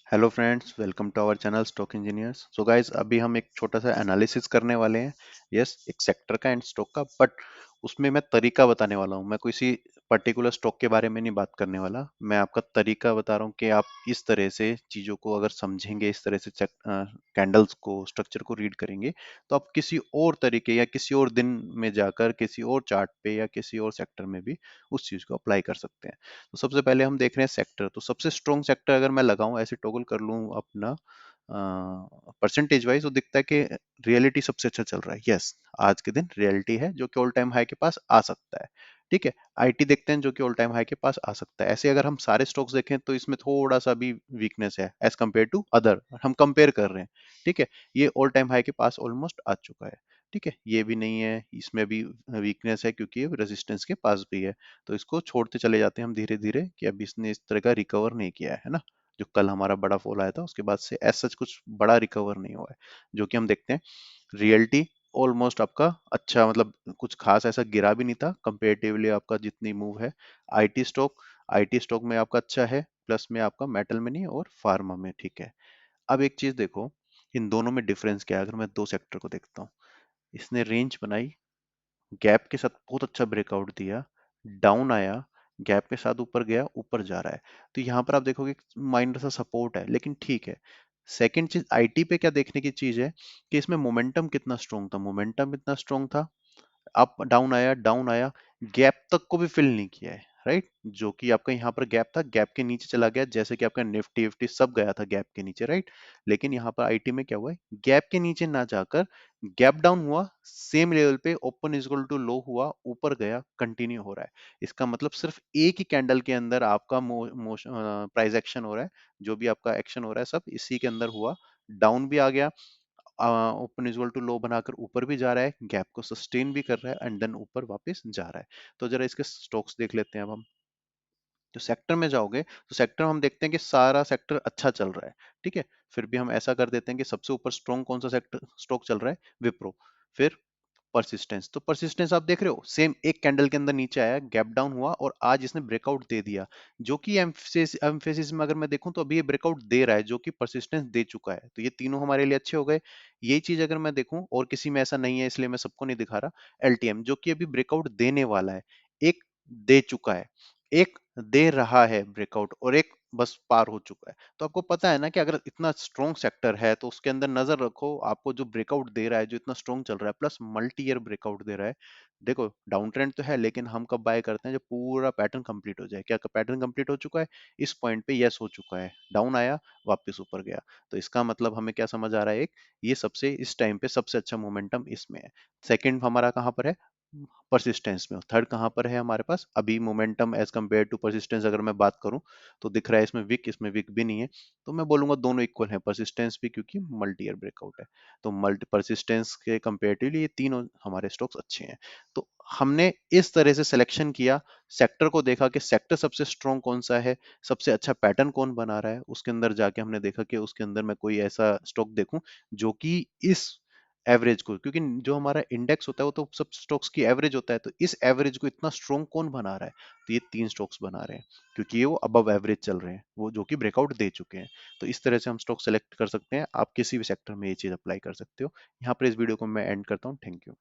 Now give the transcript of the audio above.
Hello friends, welcome to our channel stock engineers. So guys, अभी हम एक छोटा सा एनालिसिस करने वाले हैं। यस, एक सेक्टर का एंड स्टॉक का, बट उसमें मैं तरीका बताने वाला हूँ। मैं किसी पर्टिकुलर स्टॉक के बारे में नहीं बात करने वाला। मैं आपका तरीका बता रहा हूँ कि आप इस तरह से चीज़ों को अगर समझेंगे, इस तरह से कैंडल्स को, स्ट्रक्चर को रीड करेंगे, तो आप किसी और तरीके या किसी और दिन में जाकर किसी और चार्ट पे या किसी और सेक्टर में भी उस चीज़ को अप्लाई कर सकते हैं। तो सबसे पहले हम देख रहे हैं सेक्टर। तो सबसे स्ट्रॉन्ग सेक्टर अगर मैं लगाऊं, ऐसे टॉगल कर लूं अपना परसेंटेज वाइज, तो दिखता है कि रियलिटी सबसे अच्छा चल रहा है। यस, आज के दिन रियलिटी है जो कि ऑल टाइम हाई के पास आ सकता है। ठीक है, आईटी देखते हैं जो कि ऑल टाइम हाई के पास आ सकता है। ऐसे अगर हम सारे स्टॉक्स देखें तो इसमें थोड़ा सा भी वीकनेस है एज कंपेयर टू अदर। हम कंपेयर कर रहे हैं। ठीक है, ये ऑल टाइम हाई के पास ऑलमोस्ट आ चुका है। ठीक है, ये भी नहीं है, इसमें भी वीकनेस है क्योंकि ये रेजिस्टेंस के पास भी है। तो इसको छोड़ते चले जाते हैं हम धीरे धीरे कि अभी इसने इस तरह का रिकवर नहीं किया है ना। जो कल हमारा बड़ा फॉल आया था उसके बाद से एज सच कुछ बड़ा रिकवर नहीं हुआ है, जो कि हम देखते हैं। रियलिटी ऑलमोस्ट आपका अच्छा, मतलब कुछ खास ऐसा गिरा भी नहीं था कंपेरेटिवली आपका जितनी मूव है। आईटी स्टॉक आईटी स्टॉक में आपका अच्छा है, प्लस में आपका मेटल में नहीं और फार्मा में। ठीक है, अब एक चीज देखो, इन दोनों में डिफरेंस क्या है। अगर मैं दो सेक्टर को देखता हूँ, इसने रेंज बनाई, गैप के साथ बहुत अच्छा ब्रेकआउट दिया, डाउन आया, गैप के साथ ऊपर गया, ऊपर जा रहा है। तो यहाँ पर आप देखोगे माइनर सा सपोर्ट है, लेकिन ठीक है। सेकंड चीज आईटी पे क्या देखने की चीज है कि इसमें मोमेंटम कितना स्ट्रोंग था। मोमेंटम इतना स्ट्रोंग था, अप डाउन आया, डाउन आया, गैप तक को भी फिल नहीं किया है। राइट, जो कि आपका यहाँ पर गैप था, गैप के नीचे चला गया, जैसे कि आपका निफ्टी विफ्टी सब गया था गैप के नीचे। राइट, लेकिन यहाँ पर आईटी में क्या हुआ है, गैप के नीचे ना जाकर गैप डाउन हुआ, सेम लेवल पे ओपन इक्वल टू लो हुआ, ऊपर गया, कंटिन्यू हो रहा है। इसका मतलब सिर्फ एक ही कैंडल के अंदर आपका प्राइस एक्शन हो रहा है। जो भी आपका एक्शन हो रहा है सब इसी के अंदर हुआ। डाउन भी आ गया, ओपन इक्वल टू लो बनाकर ऊपर भी जा रहा है, गैप को सस्टेन भी कर रहा है, एंड देन ऊपर वापस जा रहा है। तो जरा इसके स्टॉक्स देख लेते हैं अब हम। तो सेक्टर में जाओगे तो सेक्टर हम देखते हैं कि सारा सेक्टर अच्छा चल रहा है। ठीक है, फिर भी हम ऐसा कर देते हैं कि सबसे ऊपर स्ट्रॉन्ग कौन सा सेक्टर स्टॉक चल रहा है, विप्रो। फिर परसिस्टेंस, तो परसिस्टेंस आप देख रहे हो, सेम एक कैंडल के अंदर नीचे आया, गैप डाउन हुआ और आज इसने ब्रेकआउट दे दिया। जो कि एम्फेसिस में अगर मैं देखूं तो अभी ये ब्रेकआउट दे रहा है, जो कि परसिस्टेंस दे चुका है। तो ये तीनों हमारे लिए अच्छे हो गए। यही चीज अगर मैं देखूं और किसी में ऐसा नहीं है इसलिए मैं सबको नहीं दिखा रहा, एलटीएम जो कि अभी ब्रेकआउट देने वाला है। एक दे चुका है, एक दे रहा है ब्रेकआउट, और एक बस पार हो चुका है। तो आपको पता है ना कि अगर इतना स्ट्रॉन्ग सेक्टर है तो उसके अंदर नजर रखो, आपको जो ब्रेकआउट दे रहा है, जो इतना स्ट्रॉन्ग चल रहा है, प्लस मल्टी ईयर ब्रेकआउट दे रहा है। देखो, डाउन ट्रेंड तो है, लेकिन हम कब बाय करते हैं, जब पूरा पैटर्न कंप्लीट हो जाए। क्या पैटर्न कंप्लीट हो चुका है? इस पॉइंट पे यस हो चुका है, डाउन आया, वापस ऊपर गया। तो इसका मतलब हमें क्या समझ आ रहा है, एक ये सबसे इस टाइम पे सबसे अच्छा मोमेंटम इसमें है। सेकंड हमारा कहाँ पर है, परसिस्टेंस में। थर्ड कहाँ पर है हमारे पास अभी momentum as compare to persistence, अगर मैं बात करूं तो दिख रहा है इसमें विक, इसमें विक भी नहीं है। तो मैं बोलूंगा दोनों इक्वल है, परसिस्टेंस भी क्योंकि मल्टी ईयर ब्रेकआउट है। तो मल्टी परसिस्टेंस के कंपेरेटिवली ये तीनों हमारे स्टॉक्स अच्छे हैं। तो हमने इस तरह से सिलेक्शन किया, सेक्टर को देखा कि सेक्टर सबसे स्ट्रॉन्ग कौन सा है, सबसे अच्छा पैटर्न कौन बना रहा है, उसके अंदर जाके हमने देखा कि उसके अंदर मैं कोई ऐसा स्टॉक देखूं जो कि इस एवरेज को, क्योंकि जो हमारा इंडेक्स होता है वो तो सब स्टॉक्स की एवरेज होता है, तो इस एवरेज को इतना स्ट्रॉन्ग कौन बना रहा है। तो ये तीन स्टॉक्स बना रहे हैं, क्योंकि ये वो अबव एवरेज चल रहे हैं, वो जो कि ब्रेकआउट दे चुके हैं। तो इस तरह से हम स्टॉक सेलेक्ट कर सकते हैं। आप किसी भी सेक्टर में ये चीज अप्लाई कर सकते हो। यहाँ पर इस वीडियो को मैं एंड करता हूँ। Thank you.